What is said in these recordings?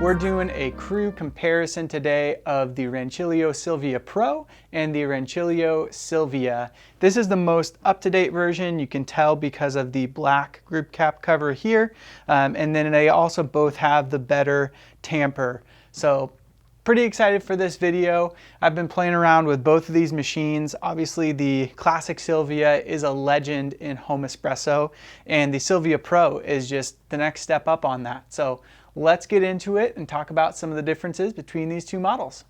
We're doing a crew comparison today of the Rancilio Silvia Pro and the Rancilio Silvia. This is the most up-to-date version. You can tell because of the black group cap cover here. And then they also both have the better tamper. So pretty excited for this video. I've been playing around with both of these machines. Obviously the classic Silvia is a legend in home espresso, and the Silvia Pro is just the next step up on that. So let's get into it and talk about some of the differences between these two models.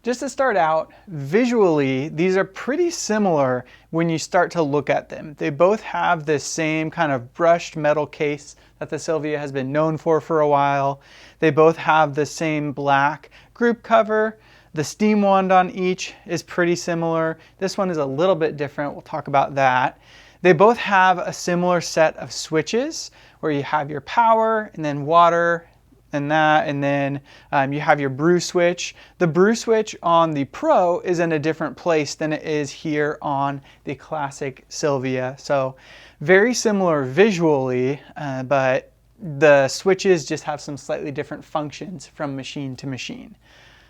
Just to start out, visually, these are pretty similar when you start to look at them. They both have this same kind of brushed metal case that the Silvia has been known for a while. They both have the same black group cover. The steam wand on each is pretty similar. This one is a little bit different. We'll talk about that. They both have a similar set of switches where you have your power and then water and that, and then you have your brew switch. The brew switch on the Pro is in a different place than it is here on the classic Silvia. So very similar visually, but the switches just have some slightly different functions from machine to machine.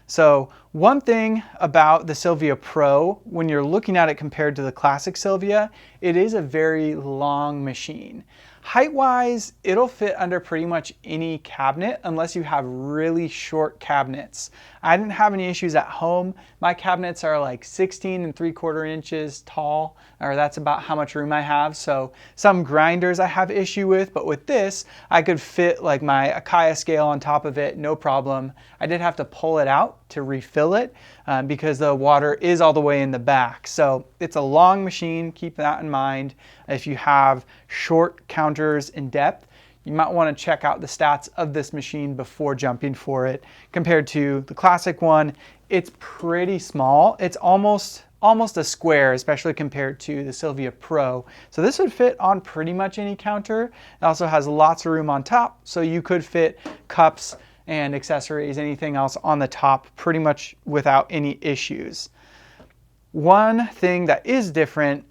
So one thing about the Silvia Pro, when you're looking at it compared to the classic Silvia, it is a very long machine. Height-wise, it'll fit under pretty much any cabinet unless you have really short cabinets. I didn't have any issues at home. My cabinets are like 16 3/4 inches tall, or that's about how much room I have. So some grinders I have issue with, but with this, I could fit like my Akaya scale on top of it, no problem. I did have to pull it out to refill it because the water is all the way in the back. So it's a long machine, keep that in mind. If you have short counters in depth, you might want to check out the stats of this machine before jumping for it. Compared to the classic one, it's pretty small. It's almost a square, especially compared to the Silvia Pro. So this would fit on pretty much any counter. It also has lots of room on top, so you could fit cups and accessories, anything else on the top pretty much without any issues. One thing that is different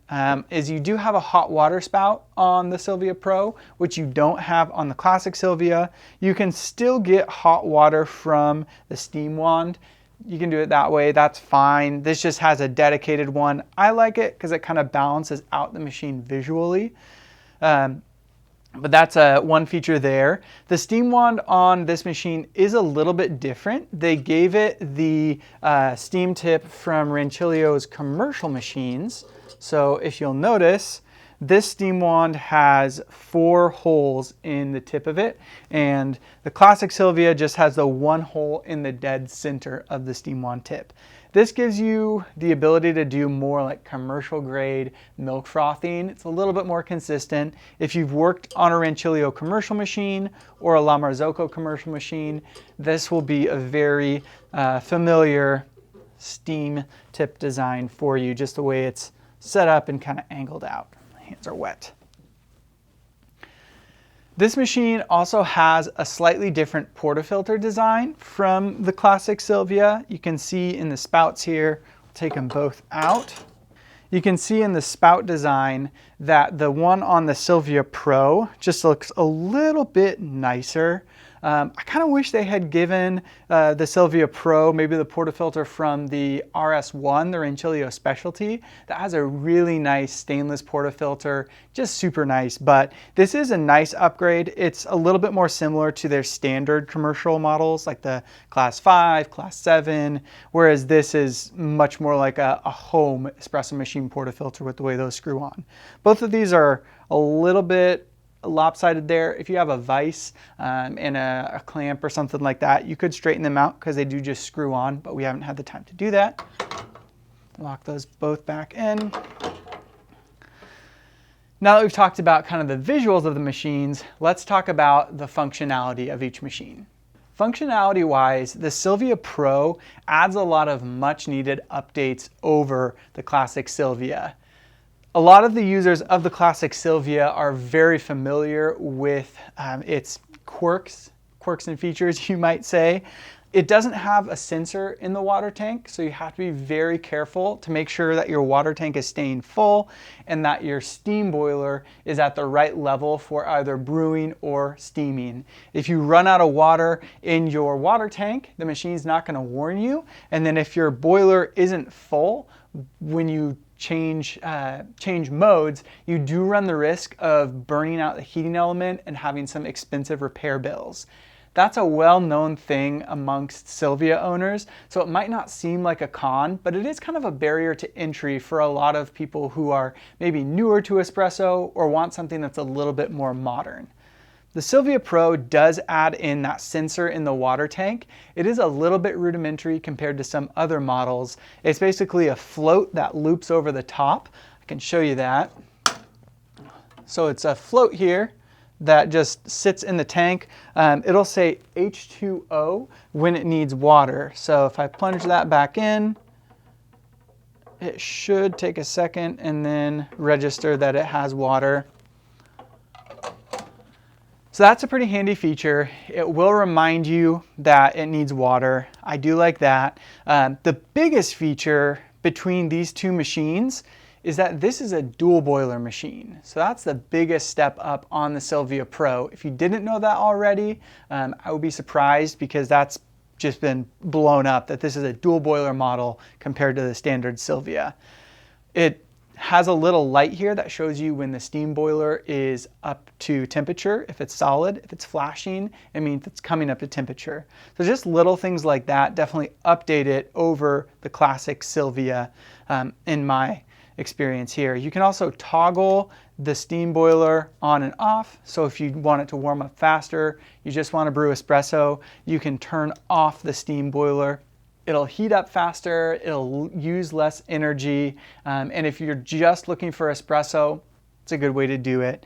is you do have a hot water spout on the Silvia Pro, which you don't have on the classic Silvia. You can still get hot water from the steam wand. You can do it that way, that's fine. This just has a dedicated one. I like it because it kind of balances out the machine visually. But that's one feature there. The steam wand on this machine is a little bit different. They gave it the steam tip from Rancilio's commercial machines. So if you'll notice, this steam wand has 4 holes in the tip of it, and the classic Silvia just has the 1 hole in the dead center of the steam wand tip. This gives you the ability to do more like commercial grade milk frothing. It's a little bit more consistent. If you've worked on a Rancilio commercial machine or a La Marzocco commercial machine, this will be a very familiar steam tip design for you, just the way it's set up and kind of angled out. My hands are wet. This machine also has a slightly different portafilter design from the classic Silvia. You can see in the spouts here, I'll take them both out. You can see in the spout design that the one on the Silvia Pro just looks a little bit nicer. I kind of wish they had given the Silvia Pro maybe the portafilter from the RS1, the Rancilio specialty, that has a really nice stainless portafilter, just super nice. But this is a nice upgrade. It's a little bit more similar to their standard commercial models like the Class 5, Class 7, whereas this is much more like a home espresso machine portafilter with the way those screw on. Both of these are a little bit lopsided there. If you have a vise and a clamp or something like that, you could straighten them out because they do just screw on, but we haven't had the time to do that. Lock those both back in. Now that we've talked about kind of the visuals of the machines, let's talk about the functionality of each machine. Functionality-wise, the Silvia Pro adds a lot of much-needed updates over the classic Silvia. A lot of the users of the classic Silvia are very familiar with its quirks and features, you might say. It doesn't have a sensor in the water tank, so you have to be very careful to make sure that your water tank is staying full and that your steam boiler is at the right level for either brewing or steaming. If you run out of water in your water tank, the machine's not going to warn you. And then if your boiler isn't full, when you change modes, you do run the risk of burning out the heating element and having some expensive repair bills. That's a well-known thing amongst Silvia owners, so it might not seem like a con, but it is kind of a barrier to entry for a lot of people who are maybe newer to espresso or want something that's a little bit more modern. The Silvia Pro does add in that sensor in the water tank. It is a little bit rudimentary compared to some other models. It's basically a float that loops over the top. I can show you that. So it's a float here that just sits in the tank. It'll say H2O when it needs water. So if I plunge that back in, it should take a second and then register that it has water. So that's a pretty handy feature. It will remind you that it needs water. I do like that. The biggest feature between these two machines is that this is a dual boiler machine. So that's the biggest step up on the Silvia Pro. If you didn't know that already, I would be surprised because that's just been blown up that this is a dual boiler model compared to the standard Silvia. It has a little light here that shows you when the steam boiler is up to temperature. If it's solid, if it's flashing, it means it's coming up to temperature. So just little things like that definitely update it over the classic Silvia in my experience here. You can also toggle the steam boiler on and off. So if you want it to warm up faster, you just want to brew espresso, you can turn off the steam boiler. It'll heat up faster, it'll use less energy, and if you're just looking for espresso, it's a good way to do it.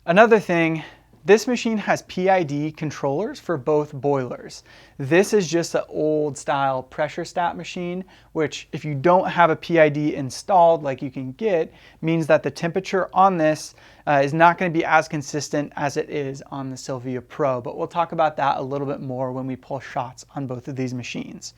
Another thing, this machine has PID controllers for both boilers. This is just an old style pressure stat machine, which if you don't have a PID installed like you can get, means that the temperature on this is not going to be as consistent as it is on the Silvia Pro, but we'll talk about that a little bit more when we pull shots on both of these machines.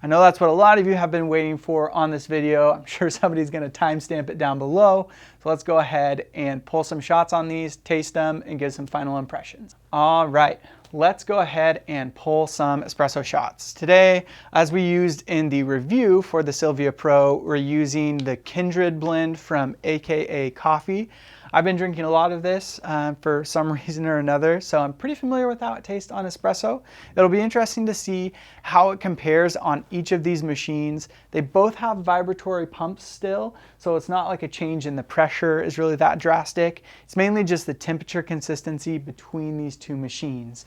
I know that's what a lot of you have been waiting for on this video. I'm sure somebody's going to timestamp it down below. So let's go ahead and pull some shots on these, taste them, and give some final impressions. All right, let's go ahead and pull some espresso shots. Today, as we used in the review for the Silvia Pro, we're using the Kindred blend from AKA Coffee. I've been drinking a lot of this for some reason or another, so I'm pretty familiar with how it tastes on espresso. It'll be interesting to see how it compares on each of these machines. They both have vibratory pumps still, so it's not like a change in the pressure is really that drastic. It's mainly just the temperature consistency between these two machines.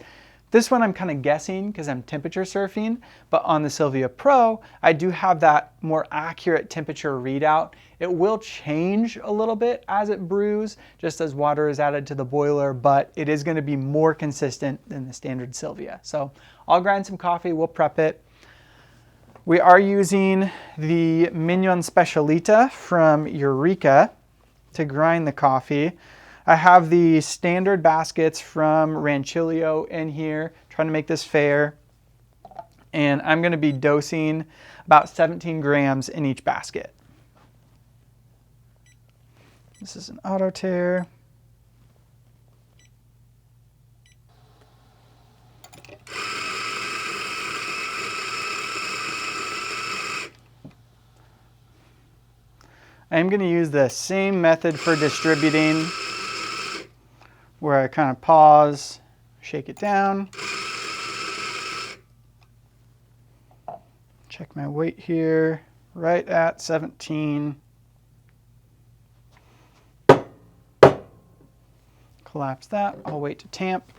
This one I'm kind of guessing because I'm temperature surfing, but on the Silvia Pro, I do have that more accurate temperature readout. It will change a little bit as it brews, just as water is added to the boiler, but it is going to be more consistent than the standard Silvia. So I'll grind some coffee, we'll prep it. We are using the Mignon Specialita from Eureka to grind the coffee. I have the standard baskets from Rancilio in here, trying to make this fair. And I'm going to be dosing about 17 grams in each basket. This is an auto tare. I'm going to use the same method for distributing, where I kind of pause, shake it down. Check my weight here, right at 17. Collapse that, I'll wait to tamp.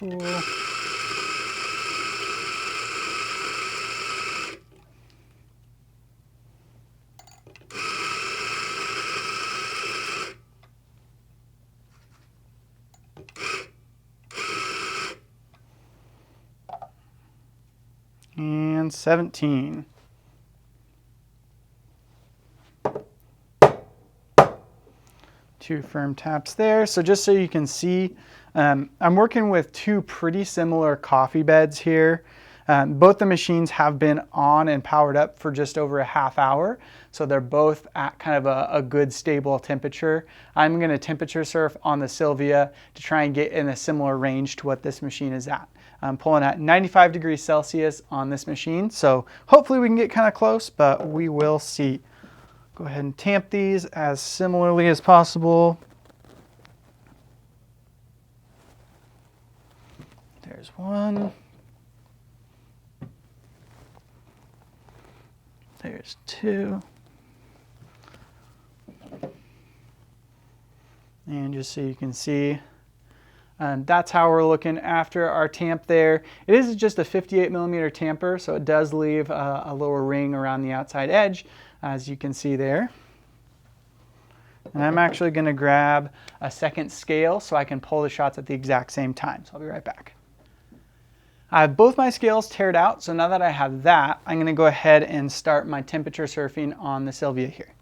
cool. And 17. Two firm taps there. So just so you can see, I'm working with two pretty similar coffee beds here. Both the machines have been on and powered up for just over a half hour. So they're both at kind of a good stable temperature. I'm gonna temperature surf on the Silvia to try and get in a similar range to what this machine is at. I'm pulling at 95 degrees Celsius on this machine. So hopefully we can get kind of close, but we will see. Go ahead and tamp these as similarly as possible. There's one. There's two. And just so you can see, that's how we're looking after our tamp there. It is just a 58 millimeter tamper, so it does leave a little ring around the outside edge, as you can see there. And I'm actually going to grab a second scale so I can pull the shots at the exact same time. So I'll be right back. I have both my scales tared out, so now that I have that, I'm going to go ahead and start my temperature surfing on the Silvia here.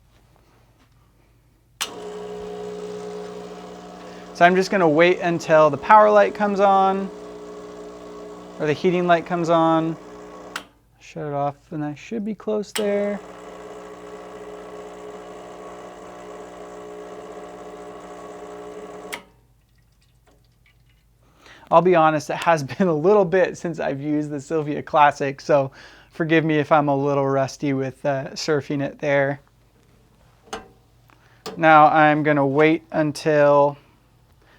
So I'm just going to wait until the power light comes on, or the heating light comes on. Shut it off, and I should be close there. I'll be honest, it has been a little bit since I've used the Silvia Classic, so forgive me if I'm a little rusty with surfing it there. Now I'm going to wait until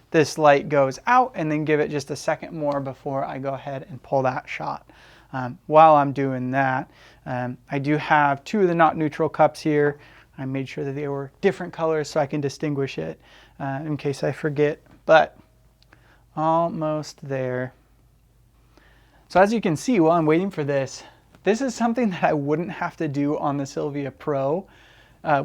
this light goes out and then give it just a second more before I go ahead and pull that shot. While I'm doing that, I do have two of the not neutral cups here. I made sure that they were different colors so I can distinguish it in case I forget, but almost there. So as you can see, while I'm waiting for this, this is something that I wouldn't have to do on the Silvia Pro,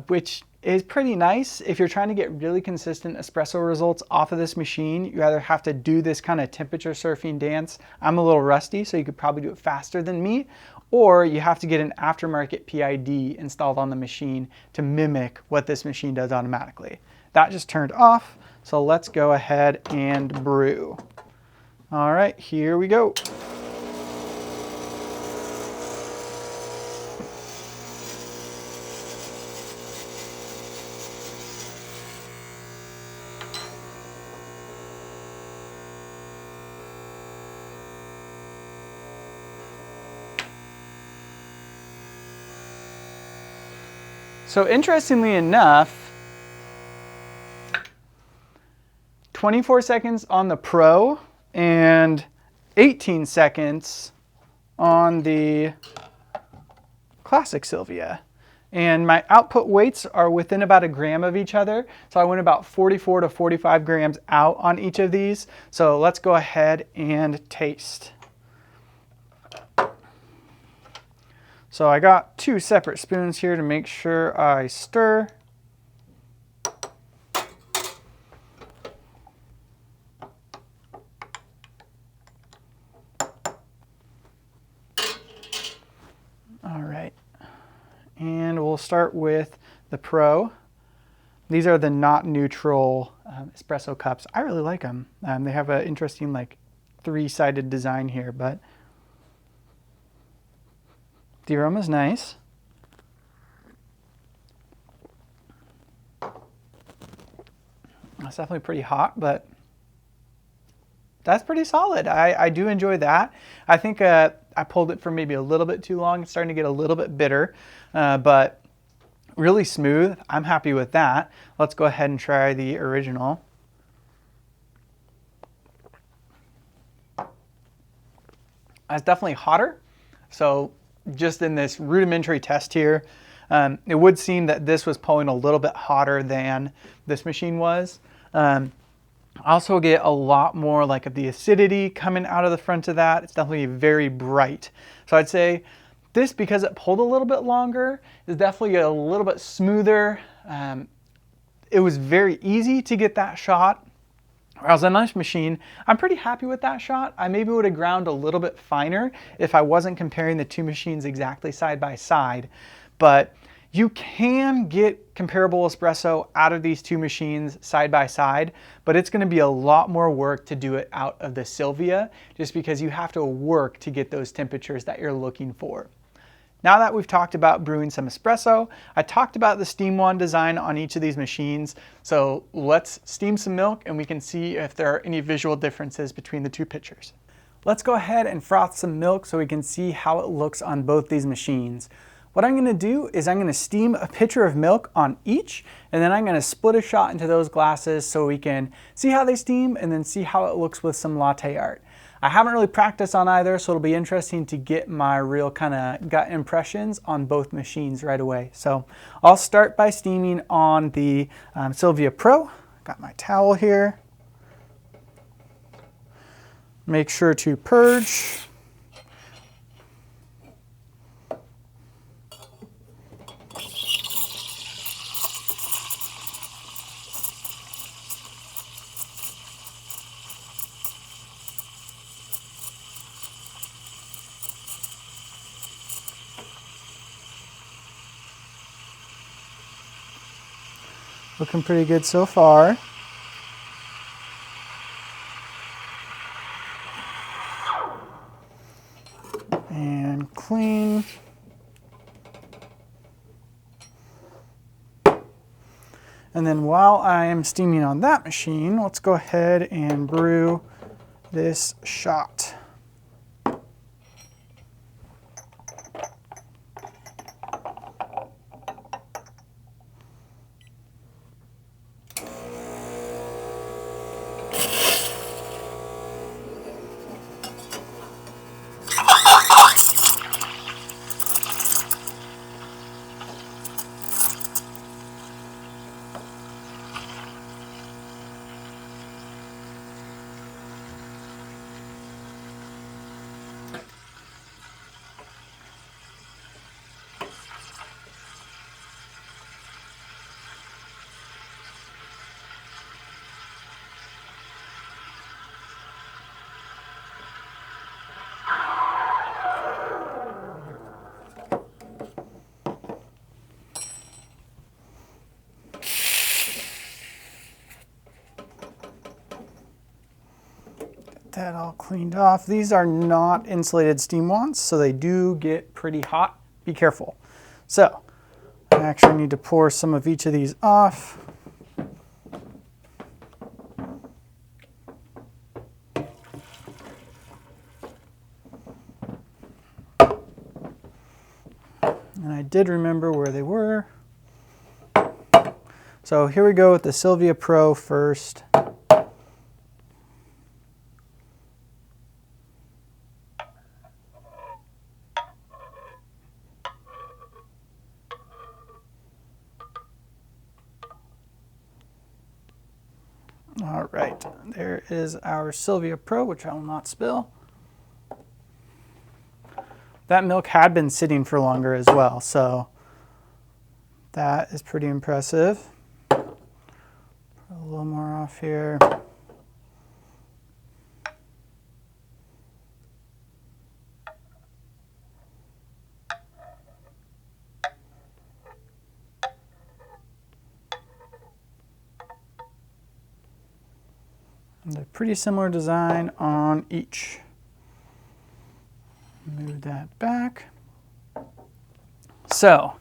which is pretty nice. If you're trying to get really consistent espresso results off of this machine, you either have to do this kind of temperature surfing dance. I'm a little rusty, so you could probably do it faster than me, or you have to get an aftermarket PID installed on the machine to mimic what this machine does automatically. That just turned off, so let's go ahead and brew. All right, here we go. So interestingly enough, 24 seconds on the Pro and 18 seconds on the Classic Silvia. And my output weights are within about a gram of each other. So I went about 44 to 45 grams out on each of these. So let's go ahead and taste. So I got two separate spoons here to make sure I stir. All right, and we'll start with the Pro. These are the not neutral espresso cups. I really like them. They have an interesting like three-sided design here, but the aroma's nice. It's definitely pretty hot, but that's pretty solid. I do enjoy that. I think I pulled it for maybe a little bit too long. It's starting to get a little bit bitter, but really smooth. I'm happy with that. Let's go ahead and try the original. It's definitely hotter. So just in this rudimentary test here, it would seem that this was pulling a little bit hotter than this machine was. Also get a lot more like of the acidity coming out of the front of that. It's definitely very bright. So I'd say this, because it pulled a little bit longer, is definitely a little bit smoother. It was very easy to get that shot. Whereas on this machine, I'm pretty happy with that shot. I maybe would have ground a little bit finer if I wasn't comparing the two machines exactly side by side. But you can get comparable espresso out of these two machines side by side, but it's going to be a lot more work to do it out of the Silvia, just because you have to work to get those temperatures that you're looking for. Now that we've talked about brewing some espresso, I talked about the steam wand design on each of these machines. So let's steam some milk and we can see if there are any visual differences between the two pitchers. Let's go ahead and froth some milk so we can see how it looks on both these machines. What I'm going to do is I'm going to steam a pitcher of milk on each, and then I'm going to split a shot into those glasses so we can see how they steam and then see how it looks with some latte art. I haven't really practiced on either, so it'll be interesting to get my real kind of gut impressions on both machines right away. So I'll start by steaming on the Silvia Pro. Got my towel here. Make sure to purge. Looking pretty good so far. And clean. And then while I am steaming on that machine, let's go ahead and brew this shot. That all cleaned off. These are not insulated steam wands, so they do get pretty hot. Be careful. So I actually need to pour some of each of these off. And I did remember where they were. So here we go with the Silvia Pro first. All right, there is our Silvia Pro, which I will not spill. That milk had been sitting for longer as well, so that is pretty impressive. Put a little more off here. And a pretty similar design on each. Move that back. So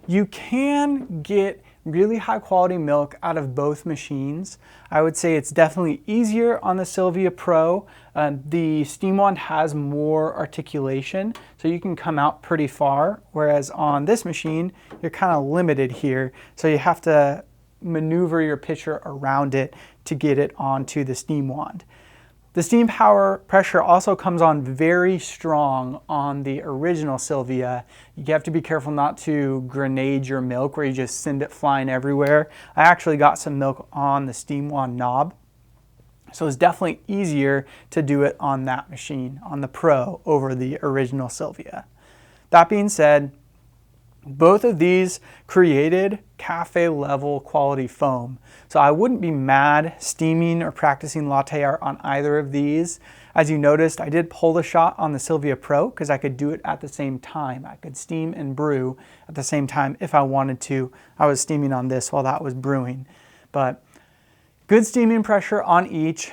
you can get really high quality milk out of both machines. I would say it's definitely easier on the Silvia Pro. The steam wand has more articulation, so you can come out pretty far, whereas on this machine, you're kind of limited here. So you have to maneuver your pitcher around it to get it onto the steam wand. The steam power pressure also comes on very strong on the original Silvia. You have to be careful not to grenade your milk where you just send it flying everywhere. I actually got some milk on the steam wand knob. So it's definitely easier to do it on that machine, on the Pro, over the original Silvia. That being said, both of these created cafe level quality foam. So I wouldn't be mad steaming or practicing latte art on either of these. As you noticed, I did pull the shot on the Silvia Pro because I could do it at the same time. I could steam and brew at the same time if I wanted to. I was steaming on this while that was brewing. But good steaming pressure on each.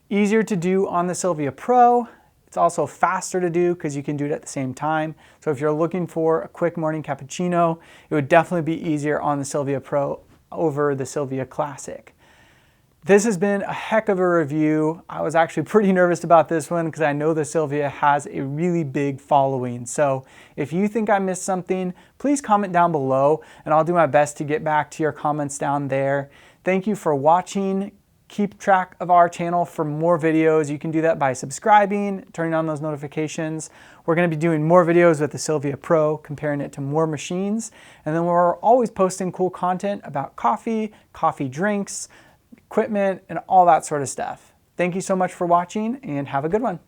Easier to do on the Silvia Pro. It's also faster to do because you can do it at the same time. So if you're looking for a quick morning cappuccino, it would definitely be easier on the Silvia Pro over the Silvia Classic. This has been a heck of a review. I was actually pretty nervous about this one because I know the Silvia has a really big following. So if you think I missed something, please comment down below and I'll do my best to get back to your comments down there. Thank you for watching. Keep track of our channel for more videos. You can do that by subscribing, turning on those notifications. We're going to be doing more videos with the Silvia Pro, comparing it to more machines. And then we're always posting cool content about coffee, coffee drinks, equipment, and all that sort of stuff. Thank you so much for watching and have a good one.